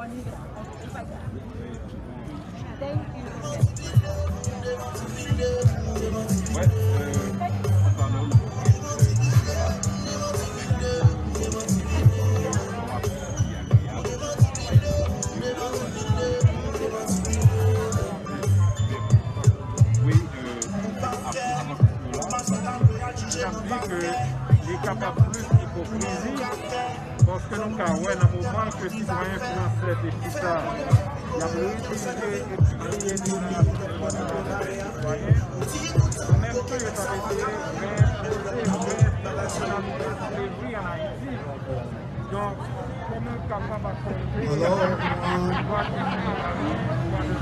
Il est capable plus d'hypocrisie parce que nous avons un moment que citoyen français et tout ça, il y a utilisé et publié même que il en Haïti. Donc, comment capable Hello.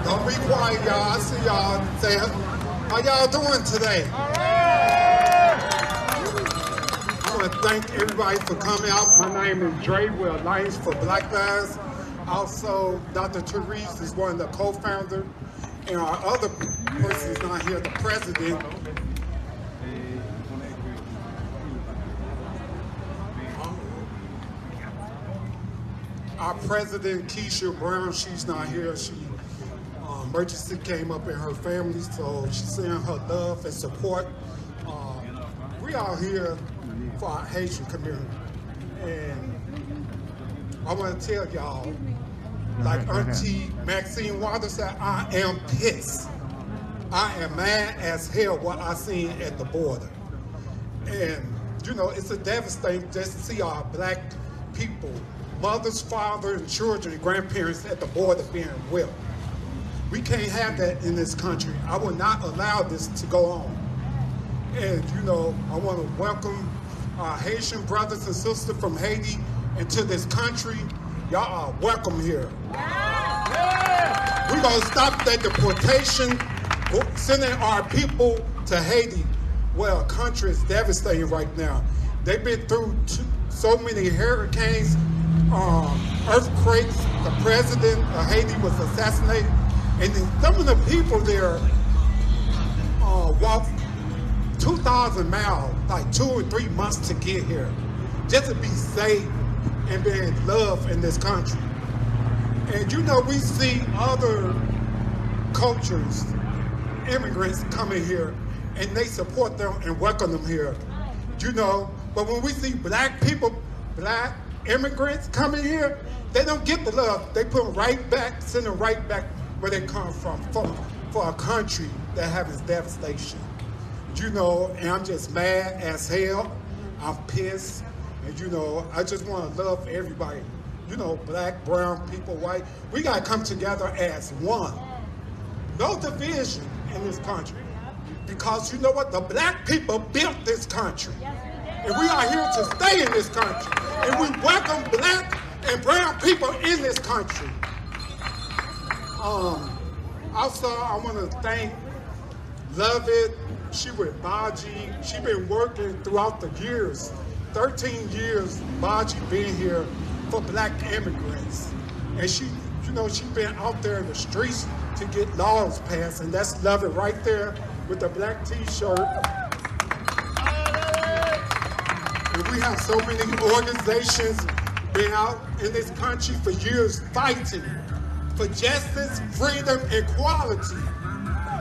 Don't be quiet, y'all. I see y'all. Say, how y'all doing today? I want to thank everybody for coming out. My name is Dre. We're Alliance for Black Lives. Also, Dr. Therese is one of the co-founders. And our other person is not here, the president. Our president, Keisha Brown, she's not here. She emergency came up in her family, so she's sending her love and support. We are here for our Haitian community. And I want to tell y'all, like Auntie Maxine Waters said, I am pissed. I am mad as hell what I seen at the border. And, you know, it's a devastating just to see our black people, mothers, fathers, and children, and grandparents at the border being whipped. We can't have that in this country. I will not allow this to go on. And, you know, I want to welcome our Haitian brothers and sisters from Haiti into this country. Y'all are welcome here. We're going to stop that deportation, sending our people to Haiti, where our country is devastating right now. They've been through so many hurricanes, earthquakes. The president of Haiti was assassinated. And then some of the people there walked 2,000 miles, like 2 or 3 months to get here, just to be safe and be loved in this country. And you know, we see other cultures, immigrants coming here, and they support them and welcome them here. You know, but when we see black people, black immigrants coming here, they don't get the love. They put them right back, send them right back where they come from for a country that has its devastation. You know, and I'm just mad as hell. I'm pissed. And you know, I just want to love everybody. You know, black, brown, people, white. We got to come together as one. No division in this country. Because you know what? The black people built this country. And we are here to stay in this country. And we welcome black and brown people in this country. Also, I want to thank Love It. She with Baji. She been working throughout the years. 13 years Baji been here for black immigrants. And she, you know, she been out there in the streets to get laws passed. And that's Love It right there with the black t-shirt. And we have so many organizations been out in this country for years fighting for justice, freedom, and equality.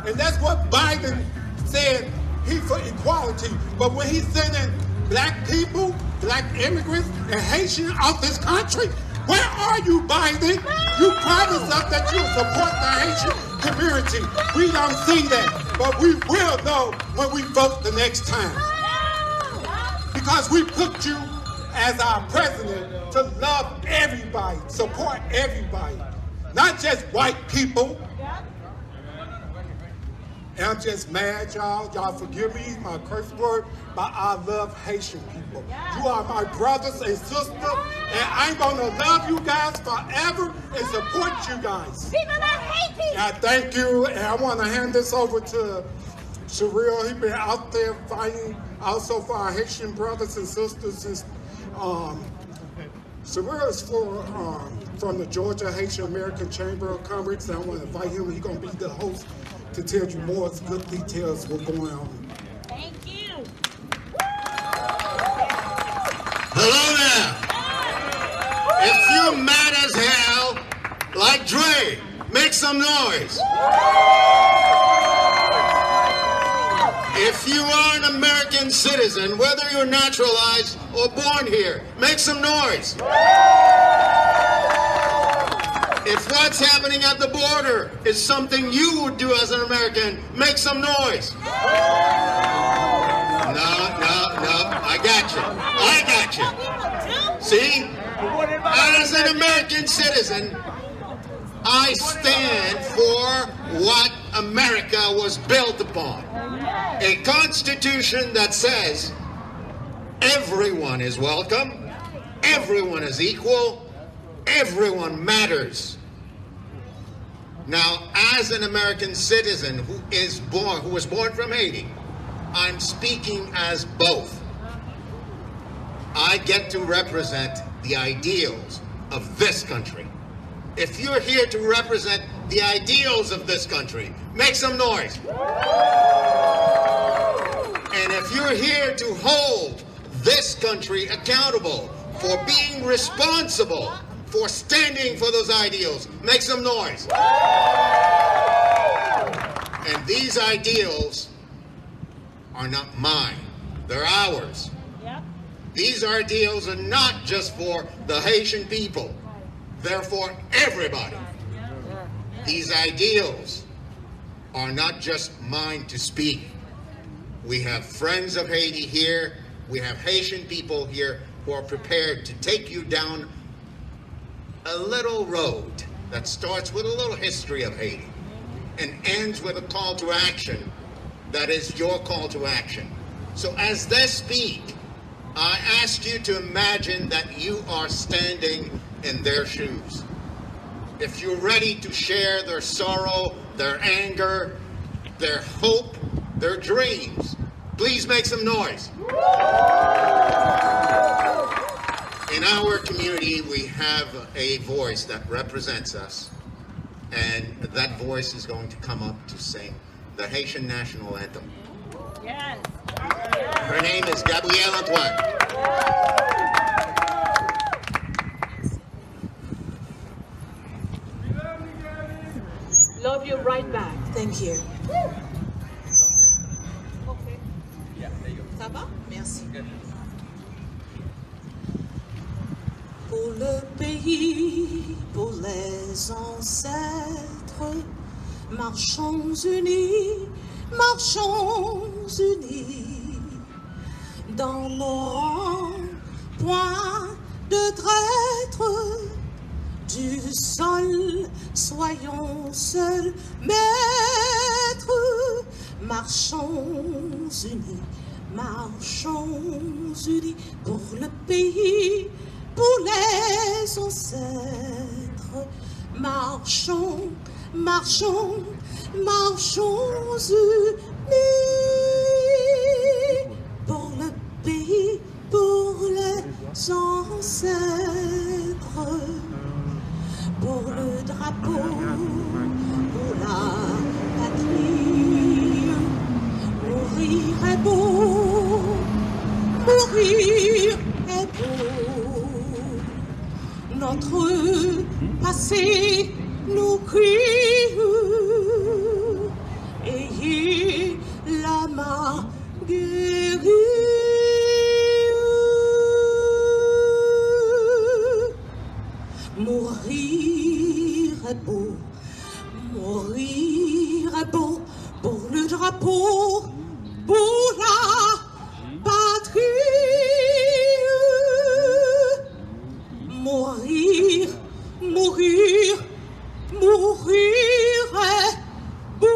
And that's what Biden said, he for equality. But when he's sending black people, black immigrants, and Haitians out this country, where are you, Biden? You promised us that you'll support the Haitian community. We don't see that, but we will know when we vote the next time. Because we put you as our president to love everybody, support everybody. Not just white people. And I'm just mad, y'all. Y'all forgive me, my curse word, but I love Haitian people. You are my brothers and sisters, and I'm gonna love you guys forever and support you guys. Viva la Haiti! I thank you, and I want to hand this over to Sherrill. He's been out there fighting also for our Haitian brothers and sisters. Sherrill is from the Georgia Haitian American Chamber of Commerce, and I want to invite him. He's going to be the host to tell you more good details what's going on. Thank you. Hello there. If you're mad as hell, Like Dre, make some noise. If you are an American citizen, whether you're naturalized or born here, make some noise. If what's happening at the border is something you would do as an American, make some noise. No, I got you. See? As an American citizen, I stand for what America was built upon. A constitution that says everyone is welcome, everyone is equal, everyone matters. Now, as an American citizen who was born from Haiti, I'm speaking as both. I get to represent the ideals of this country. If you're here to represent the ideals of this country, make some noise. And if you're here to hold this country accountable for being responsible for standing for those ideals, make some noise. And these ideals are not mine, they're ours. These ideals are not just for the Haitian people, they're for everybody. These ideals are not just mine to speak. We have friends of Haiti here, we have Haitian people here who are prepared to take you down a little road that starts with a little history of Haiti and ends with a call to action that is your call to action. So as they speak, I ask you to imagine that you are standing in their shoes. If you're ready to share their sorrow, their anger, their hope, their dreams, please make some noise. In our community, we have a voice that represents us, and that voice is going to come up to sing the Haitian national anthem. Yes. Her name is Gabrielle Antoine. Love you right back. Thank you. Ça va? Merci. Pour le pays, pour les ancêtres, marchons unis, dans nos rangs, point de traître, du sol, soyons seuls maîtres, marchons unis pour le pays, pour les ancêtres, marchons unis pour le pays, pour les ancêtres, pour le drapeau, pour la patrie. Mourir est beau, mourir est beau. Notre passé nous crie, ayez la main guérie. Mourir est beau, pour le drapeau, pour la patrie. Mourir est beau.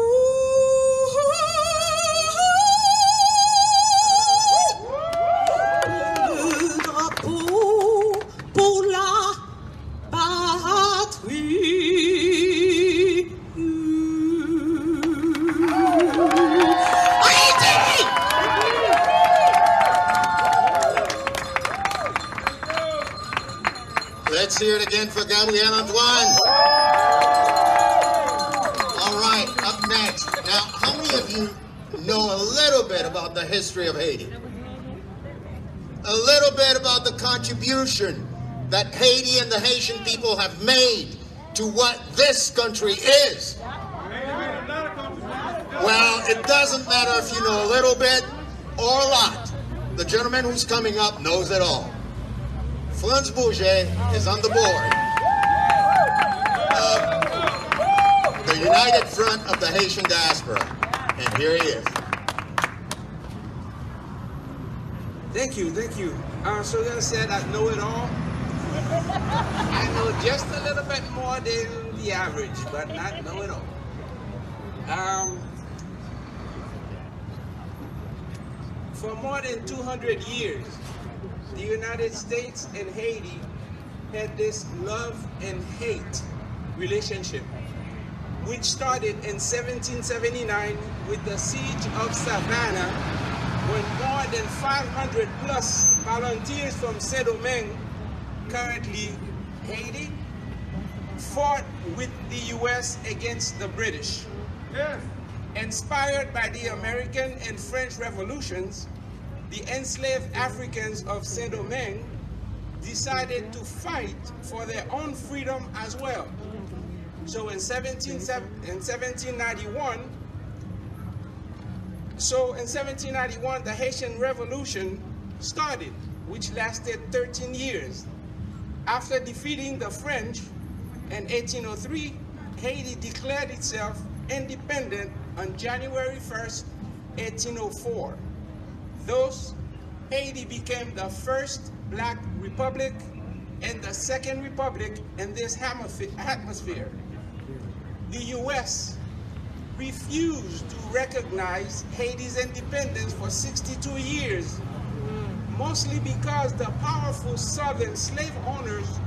Pour le drapeau, pour la patrie. Let's hear it again for Gabrielle Antoine. All right, up next. Now, how many of you know a little bit about the history of Haiti? A little bit about the contribution that Haiti and the Haitian people have made to what this country is. Well, it doesn't matter if you know a little bit or a lot. The gentleman who's coming up knows it all. Franz Bourget is on the board of the United Front of the Haitian Diaspora. And here he is. Thank you, thank you. So that said, I know it all. I know just a little bit more than the average, but not know it all. For more than 200 years, the United States and Haiti had this love and hate relationship, which started in 1779 with the siege of Savannah, when more than 500 plus volunteers from Saint-Domingue, currently Haiti, fought with the U.S. against the British. Yes. Inspired by the American and French revolutions, the enslaved Africans of Saint-Domingue decided to fight for their own freedom as well. So in 1791, the Haitian Revolution started, which lasted 13 years. After defeating the French in 1803, Haiti declared itself independent on January 1st, 1804. Thus, Haiti became the first black republic and the second republic in this atmosphere. The U.S. refused to recognize Haiti's independence for 62 years, mostly because the powerful southern slave owners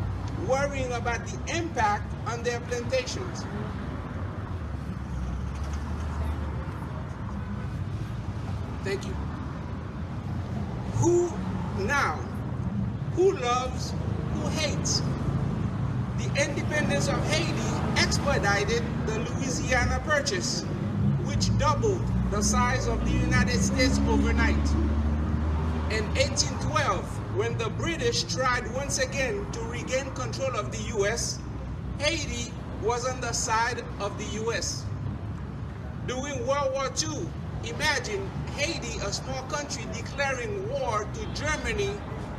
worrying about the impact on their plantations. Thank you. Who loves, who hates? The independence of Haiti expedited the Louisiana Purchase, which doubled the size of the United States overnight. In 1812, when the British tried once again to regain control of the U.S., Haiti was on the side of the U.S. During World War II, imagine Haiti, a small country, declaring war to Germany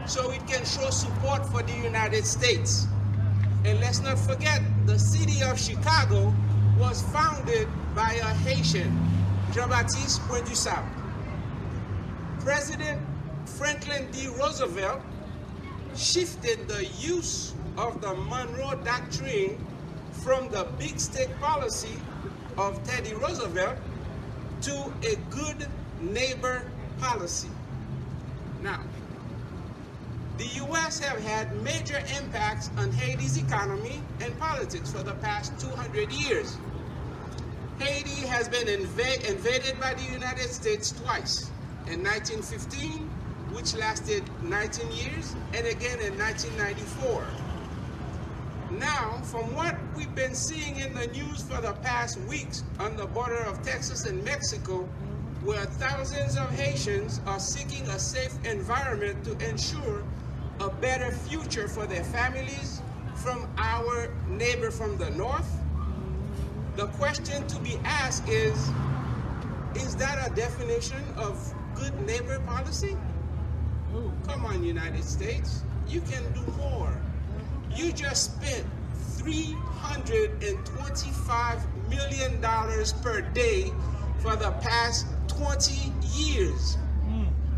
so it can show support for the United States. And let's not forget, the city of Chicago was founded by a Haitian, Jean-Baptiste Point-du-Sable. President Franklin D. Roosevelt shifted the use of the Monroe Doctrine from the big state policy of Teddy Roosevelt to a good neighbor policy. Now, the U.S. have had major impacts on Haiti's economy and politics for the past 200 years. Haiti has been invaded by the United States twice, in 1915, which lasted 19 years, and again in 1994. Now, from what we've been seeing in the news for the past weeks on the border of Texas and Mexico, where thousands of Haitians are seeking a safe environment to ensure a better future for their families from our neighbor from the north, the question to be asked is that a definition of good neighbor policy? Come on, United States, you can do more. You just spent $325 million per day for the past 20 years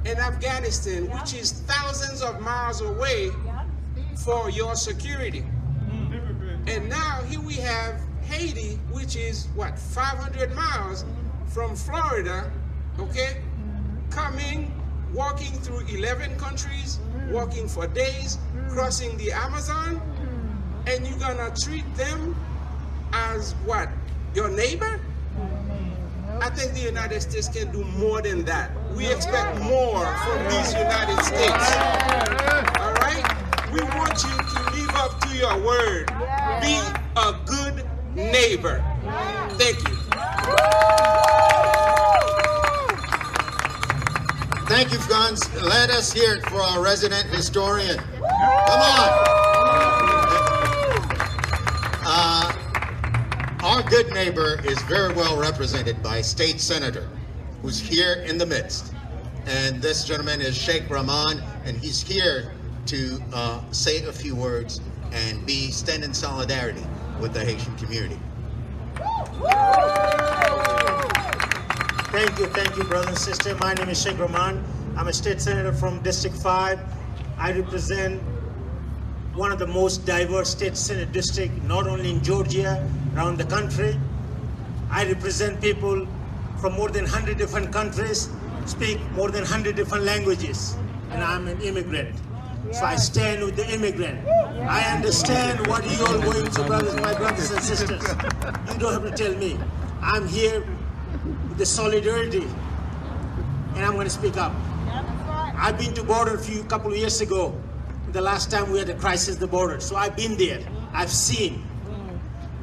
in Afghanistan, which is thousands of miles away, for your security. And now here we have Haiti, which is what, 500 miles from Florida, okay, coming, walking through 11 countries, walking for days, crossing the Amazon, and you're gonna treat them as what, your neighbor? I think the United States can do more than that. We expect more from these United States. All right? We want you to live up to your word. Be a good neighbor. Thank you. Thank you, Franz. Let us hear it for our resident historian. Come on. Our good neighbor is very well represented by a state senator who's here in the midst. And this gentleman is Sheikh Rahman, and he's here to say a few words and stand in solidarity with the Haitian community. Thank you, brother and sister. My name is Sheikh Rahman. I'm a state senator from District 5. I represent one of the most diverse state senate districts, not only in Georgia, around the country. I represent people from more than 100 different countries, speak more than 100 different languages, and I'm an immigrant. So I stand with the immigrant. I understand what you all going through, my brothers and sisters. You don't have to tell me. I'm here with the solidarity, and I'm going to speak up. I've been to border a couple of years ago. The last time we had a crisis at the border. So I've been there. I've seen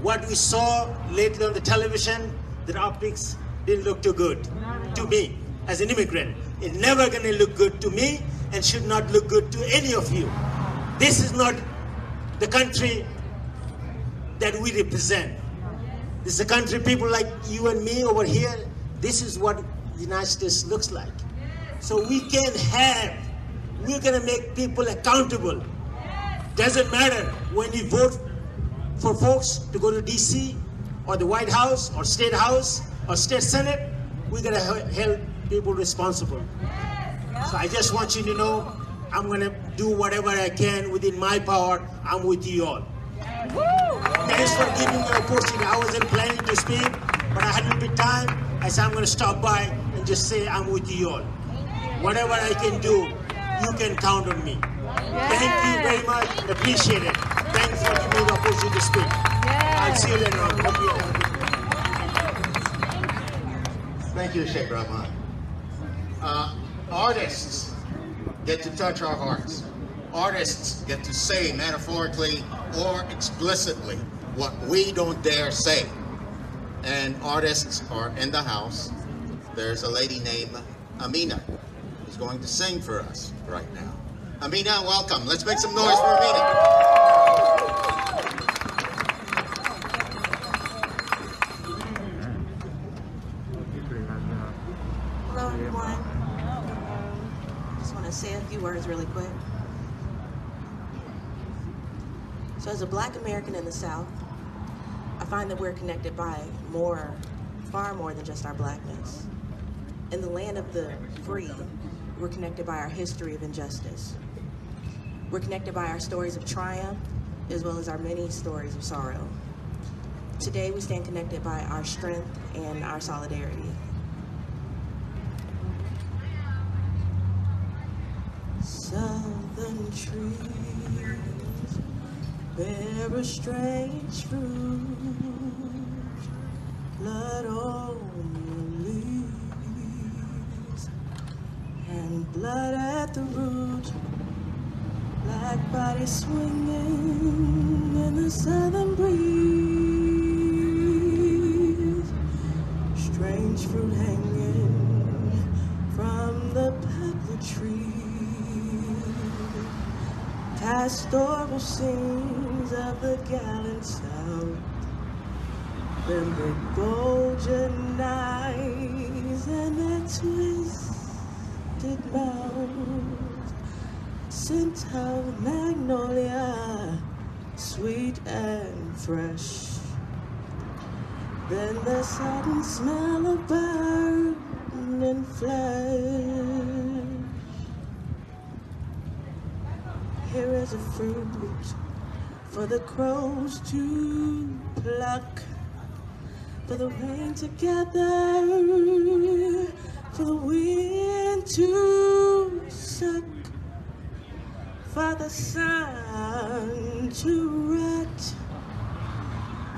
what we saw lately on the television. The optics didn't look too good to me as an immigrant. It's never going to look good to me and should not look good to any of you. This is not the country that we represent. This is a country, people like you and me over here. This is what the United States looks like. So we're going to make people accountable. Doesn't matter when you vote for folks to go to DC or the White House or State House or State Senate, we're going to hold people responsible. So I just want you to know, I'm going to do whatever I can within my power. I'm with you all. Thanks for giving me an opportunity. I wasn't planning to speak, but I had a little bit time. I said I'm going to stop by and just say I'm with you all. Whatever I can do, you can count on me. Thank you very much. Appreciate it. Thank you for giving me the opportunity to speak. I'll see you later on. Thank you, Sheikh Rahman. Artists get to touch our hearts. Artists get to say metaphorically or explicitly what we don't dare say. And artists are in the house. There's a lady named Amina who's going to sing for us right now. Amina, welcome. Let's make some noise for Amina. Hello, everyone. Just want to say a few words really quick. So as a Black American in the South, I find that we're connected by far more than just our Blackness. In the land of the free, we're connected by our history of injustice. We're connected by our stories of triumph, as well as our many stories of sorrow. Today, we stand connected by our strength and our solidarity. Southern trees bear a strange fruit, blood on the leaves, and blood at the root. Black body swinging in the southern breeze, strange fruit hanging from the poplar tree, pastoral scenes of the gallant South, them big bulging eyes and their twisted mouths, scent of magnolia, sweet and fresh. Then the sudden smell of burning flesh. Here is a fruit for the crows to pluck, for the rain to gather, for the wind to suck, for the sun to rot,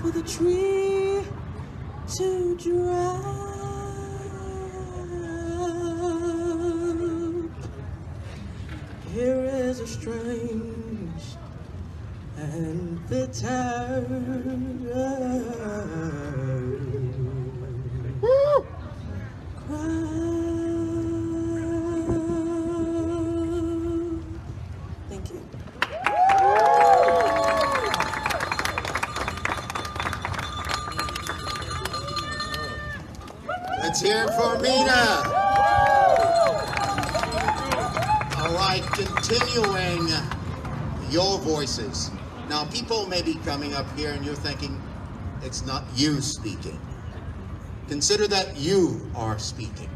for the tree to drop. Here is a strange and bitter cry. Thank you. for Mina. All right, continuing your voices. Now, people may be coming up here and you're thinking, it's not you speaking. Consider that you are speaking.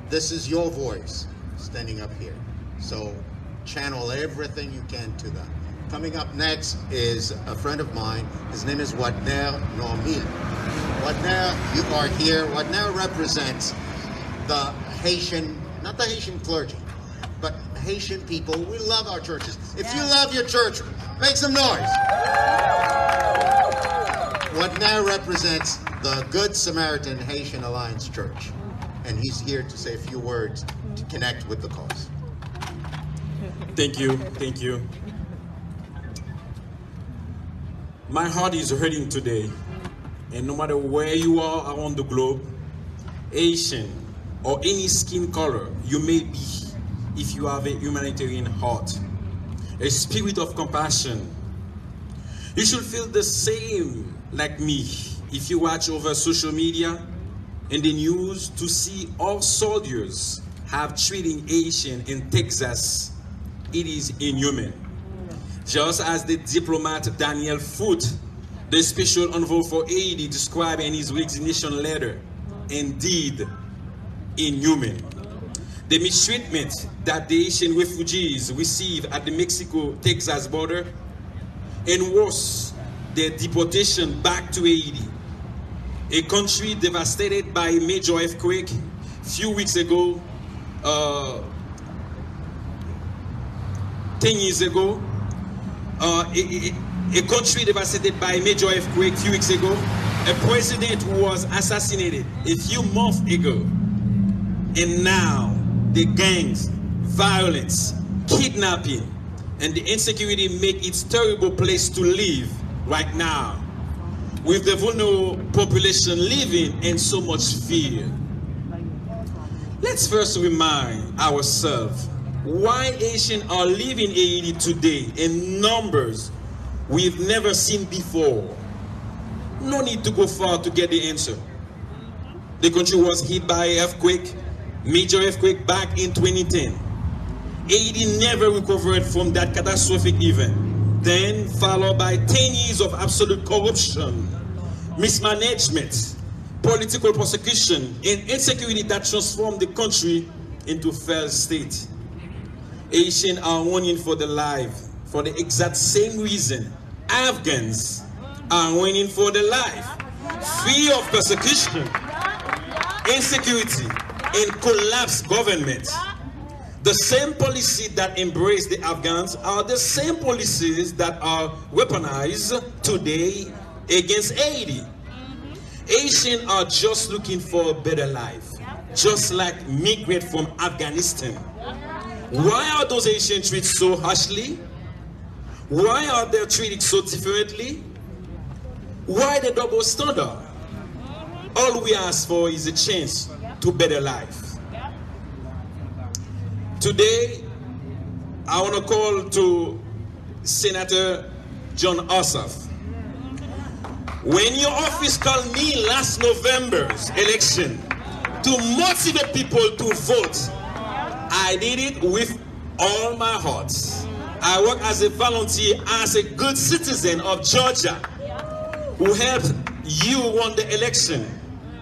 This is your voice standing up here. So channel everything you can to them. Coming up next is a friend of mine. His name is Wadner Normil. Wadner, you are here. Wadner represents the Haitian, not the Haitian clergy, but Haitian people. We love our churches. If you love your church, make some noise. Wadner represents the Good Samaritan Haitian Alliance Church, and he's here to say a few words to connect with the cause. Thank you, thank you. My heart is hurting today, and no matter where you are around the globe, Asian or any skin color you may be, if you have a humanitarian heart, a spirit of compassion, you should feel the same like me if you watch over social media and the news to see our soldiers have treating Asian in Texas. It is inhuman. Just as the diplomat Daniel Foote, the special envoy for Haiti, described in his resignation letter, indeed inhuman. The mistreatment that the Haitian refugees receive at the Mexico-Texas border, and worse, their deportation back to Haiti, a country devastated by a major earthquake a few weeks ago, 10 years ago, a country devastated by a major earthquake a few weeks ago, a president who was assassinated a few months ago, and now the gangs, violence, kidnapping, and the insecurity make it a terrible place to live right now, with the vulnerable population living in so much fear. Let's first remind ourselves why Asians are living in Haiti today in numbers we've never seen before. No need to go far to get the answer. The country was hit by an earthquake, major earthquake back in 2010. Haiti never recovered from that catastrophic event. Then followed by 10 years of absolute corruption, mismanagement, political persecution, and insecurity that transformed the country into a failed state. Asians are running for their life for the exact same reason Afghans are running for their life. Fear of persecution, insecurity, and collapsed government. The same policies that embrace the Afghans are the same policies that are weaponized today against Haiti. Asians are just looking for a better life, just like migrants from Afghanistan. Why are those Asians treated so harshly? Why are they treated so differently? Why the double standard? All we ask for is a chance to better life. Today, I want to call to Senator John Ossoff. When your office called me last November's election to motivate people to vote, I did it with all my heart. I work as a volunteer, as a good citizen of Georgia, who helped you won the election.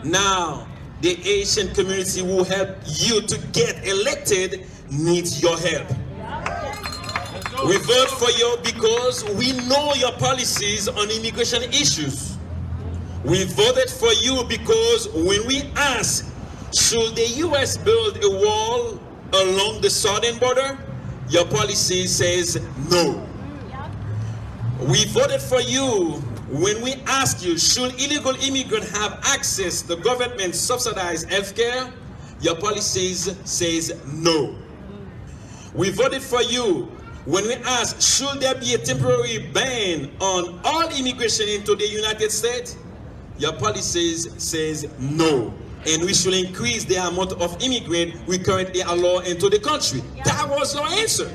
Now, the Asian community who help you to get elected needs your help. We vote for you because we know your policies on immigration issues. We voted for you because when we ask, should the U.S. build a wall along the southern border, your policy says no. We voted for you when we ask you, should illegal immigrants have access to government subsidized health care? Your policies says no. We voted for you when we asked, should there be a temporary ban on all immigration into the United States? Your policies says no. And we should increase the amount of immigrants we currently allow into the country. That was your answer.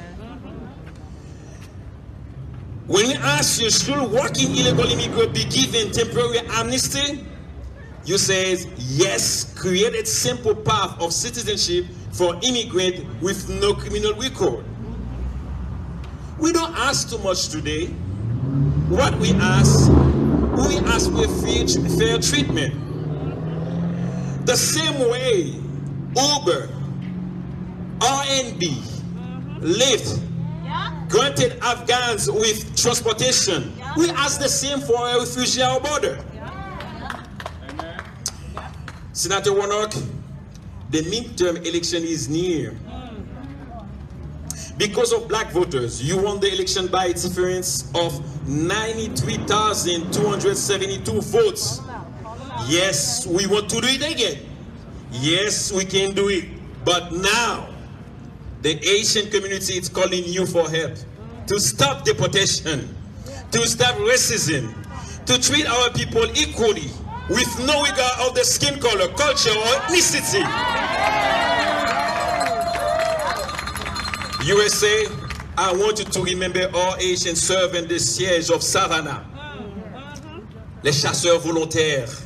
When we asked you, should working illegal immigrants be given temporary amnesty? you says, yes, create a simple path of citizenship for immigrants with no criminal record. We don't ask too much today. What we ask for fair treatment. The same way Uber, R&B, Lyft, granted Afghans with transportation. We ask the same for a refugee at our border. Senator Warnock, the midterm election is near. Because of black voters, you won the election by a difference of 93,272 votes. Yes, we want to do it again. Yes, we can do it. But now, the Asian community is calling you for help to stop deportation, to stop racism, to treat our people equally with no regard of the skin color, culture, or ethnicity. USA, I want you to remember all Asians serving the siege of Savannah. Les chasseurs volontaires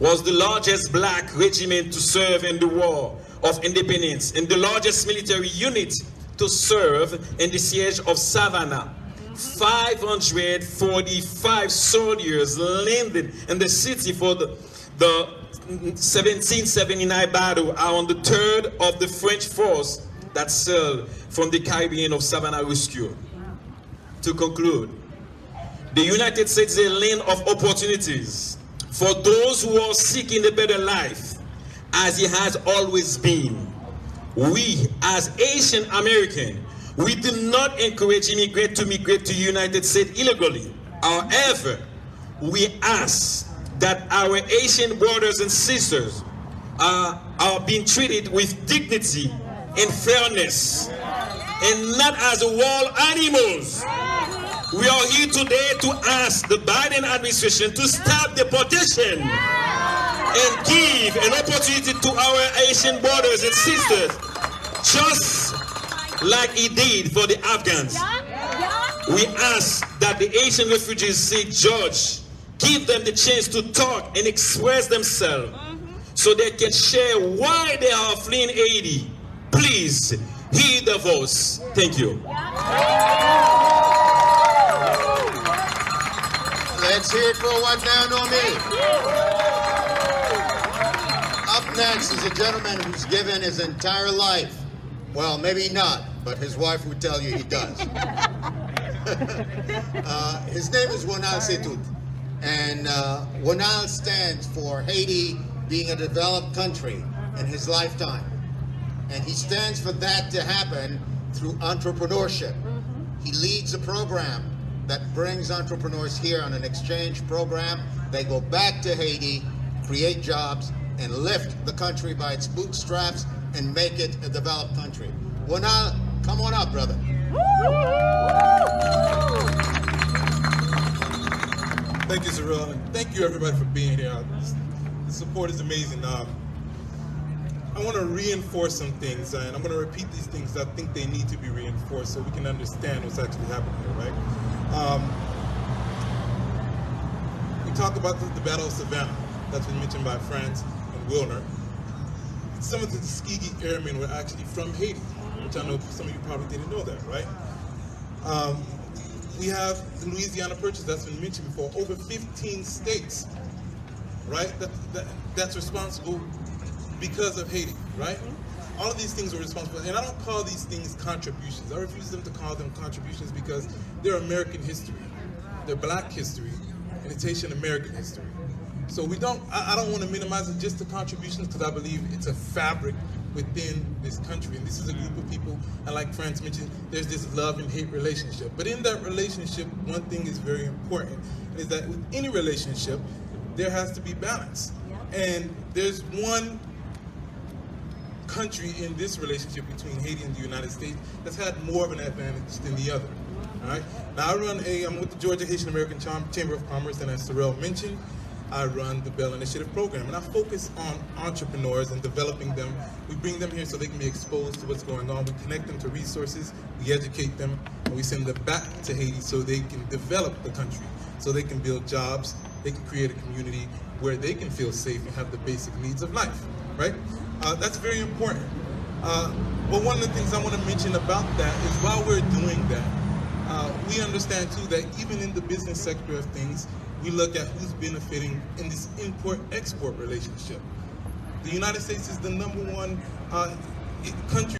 was the largest black regiment to serve in the War of Independence and the largest military unit to serve in the siege of Savannah. 545 soldiers landed in the city for the 1779 battle are on the third of the French force that sailed from the Caribbean of Savannah rescue. To conclude, the United States is a land of opportunities for those who are seeking a better life, as it has always been. We, as Asian American, we do not encourage immigrants to migrate to the United States illegally. However, we ask that our Asian brothers and sisters are being treated with dignity and fairness, and not as wild animals. We are here today to ask the Biden administration to stop deportation and give an opportunity to our Asian brothers and sisters, just like he did for the Afghans. We ask that the Asian refugees seek judge, give them the chance to talk and express themselves so they can share why they are fleeing Haiti. Please hear the voice. Thank you. Let's hear it for What Now Know Me. Up next is a gentleman who's given his entire life. Well, maybe not, but his wife would tell you he does. His name is Wanal Setut, and Wanal stands for Haiti being a developed country in his lifetime. And he stands for that to happen through entrepreneurship. He leads a program that brings entrepreneurs here on an exchange program. They go back to Haiti, create jobs, and lift the country by its bootstraps and make it a developed country. Wanal, come on up, brother. Thank you, Cyril, and thank you everybody for being here. The support is amazing. I want to reinforce some things, and I'm going to repeat these things that I think they need to be reinforced so we can understand what's actually happening here, right? We talk about the Battle of Savannah. That's been mentioned by Franz and Wilner. Some of the Tuskegee Airmen were actually from Haiti, which I know some of you probably didn't know that, right? We have the Louisiana Purchase that's been mentioned before, over 15 states, right? That's responsible because of Haiti, right? All of these things are responsible, and I don't call these things contributions. I refuse them to call them contributions because they're American history, they're black history, and it's Haitian American history. So I don't want to minimize it just to contributions because I believe it's a fabric within this country. And this is a group of people, and like Franz mentioned, there's this love and hate relationship. But in that relationship, one thing is very important, is that with any relationship, there has to be balance. And there's one country in this relationship between Haiti and the United States that's had more of an advantage than the other. All right. Now I'm with the Georgia Haitian American Chamber of Commerce, and as Cyril mentioned, I run the Bell Initiative program, and I focus on entrepreneurs and developing them. We bring them here so they can be exposed to what's going on. We connect them to resources, we educate them, and we send them back to Haiti so they can develop the country, so they can build jobs they can create a community where they can feel safe and have the basic needs of life, right? That's very important. But one of the things I want to mention about that is while we're doing that, we understand too that even in the business sector of things, we look at who's benefiting in this import-export relationship. The United States is the #1 country